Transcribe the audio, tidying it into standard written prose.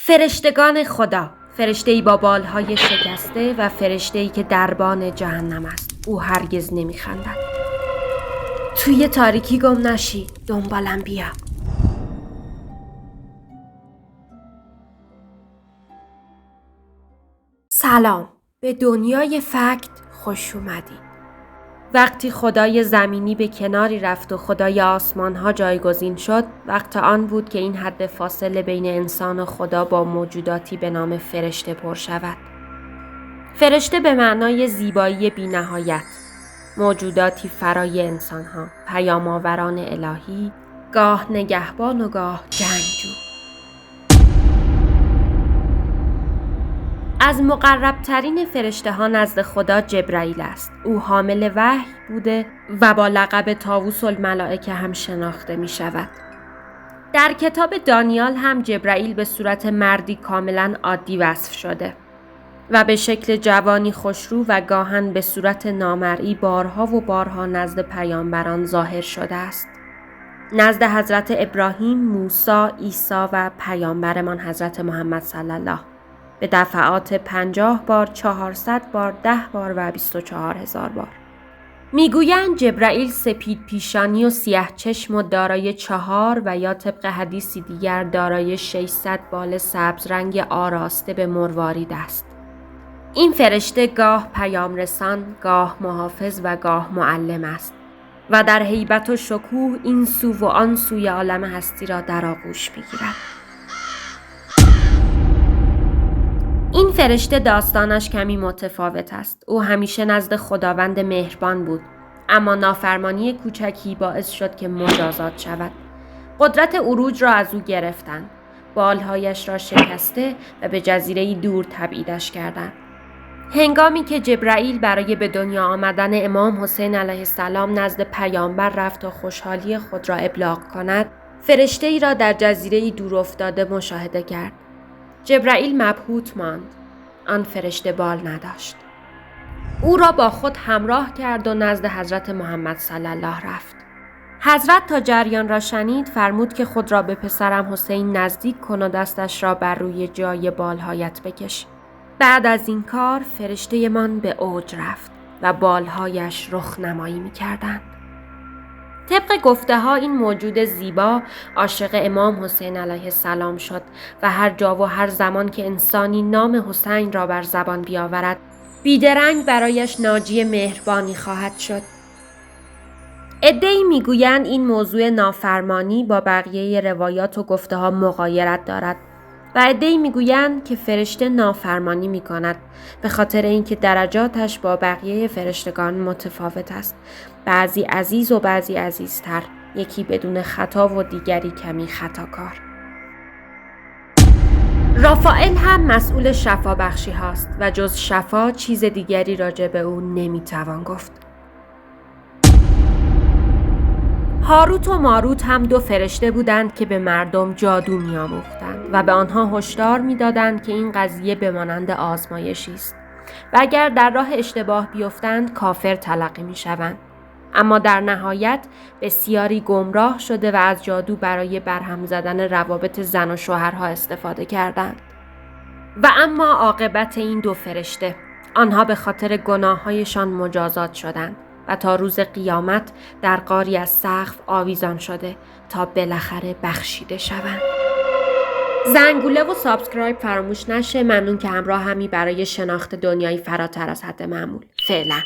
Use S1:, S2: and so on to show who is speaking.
S1: فرشتگان خدا، فرشته‌ای با بالهای شکسته و فرشته‌ای که دربان جهنم است. او هرگز نمی‌خندد. توی تاریکی گم نشی، دنبالم بیا. سلام، به دنیای فکت خوش اومدید. وقتی خدای زمینی به کناری رفت و خدای آسمان‌ها جایگزین شد، وقت آن بود که این حد فاصله بین انسان و خدا با موجوداتی به نام فرشته پر شود. فرشته به معنای زیبایی بی‌نهایت، موجوداتی فرای انسان‌ها، پیام‌آوران الهی، گاه نگهبان و گاه جنگجو. از مقرب‌ترین فرشته‌ها نزد خدا جبرائیل است. او حامل وحی بوده و با لقب طاووس الملائکه هم شناخته می شود. در کتاب دانیال هم جبرائیل به صورت مردی کاملا عادی وصف شده و به شکل جوانی خوشرو و گاهن به صورت نامرئی بارها و بارها نزد پیامبران ظاهر شده است. نزد حضرت ابراهیم، موسی، عیسی و پیامبرمان حضرت محمد صلی الله به دفعات 50 بار، 400 بار، 10 بار و 24,000 بار. میگویند جبرائیل سپید پیشانی و سیاه چشم و دارای 4 و یا طبق حدیثی دیگر دارای 600 بال سبز رنگ آراسته به مروارید است. این فرشته گاه پیام رسان، گاه محافظ و گاه معلم است و در هیبت و شکوه این سو و آن سوی عالم هستی را در آغوش می‌گیرد. این فرشته داستانش کمی متفاوت است. او همیشه نزد خداوند مهربان بود، اما نافرمانی کوچکی باعث شد که مجازات شود. قدرت عروج را از او گرفتند. بالهایش را شکسته و به جزیره‌ای دور تبعیدش کردند. هنگامی که جبرائیل برای به دنیا آمدن امام حسین علیه السلام نزد پیامبر رفت تا خوشحالی خود را ابلاغ کند، فرشته‌ای را در جزیره‌ای دور افتاده مشاهده کرد. جبرائیل مبهوت ماند. آن فرشته بال نداشت. او را با خود همراه کرد و نزد حضرت محمد صلی الله رفت. حضرت تا جریان را شنید فرمود که خود را به پسرم حسین نزدیک کن و دستش را بر روی جای بالهایت بکش. بعد از این کار فرشته من به اوج رفت و بالهایش رخ نمایی می کردند. طبق گفته ها این موجود زیبا عاشق امام حسین علیه السلام شد و هر جا و هر زمان که انسانی نام حسین را بر زبان بیاورد بیدرنگ برایش ناجی مهربانی خواهد شد. عده‌ای میگویند این موضوع نافرمانی با بقیه روایات و گفته ها مغایرت دارد و عده‌ای میگویند که فرشته نافرمانی میکند به خاطر اینکه درجاتش با بقیه فرشتگان متفاوت است. بعضی عزیز و بعضی عزیزتر، یکی بدون خطا و دیگری کمی خطاکار. رافائل هم مسئول شفا بخشی هاست و جز شفا چیز دیگری راجع به او نمیتوان گفت. هاروت و ماروت هم 2 فرشته بودند که به مردم جادو می‌آموختند و به آنها هشدار می‌دادند که این قضیه به مانند آزمایشی است و اگر در راه اشتباه بیفتند کافر تلقی می‌شوند. اما در نهایت بسیاری گمراه شده و از جادو برای برهم زدن روابط زن و شوهرها استفاده کردند. و اما عاقبت این 2 فرشته، آنها به خاطر گناه‌هایشان مجازات شدند و تا روز قیامت در غاری از سقف آویزان شده تا بالاخره بخشیده شوند. زنگوله و سابسکرایب فراموش نشه. ممنون که همراه همی برای شناخت دنیایی فراتر از حد معمول. فعلا.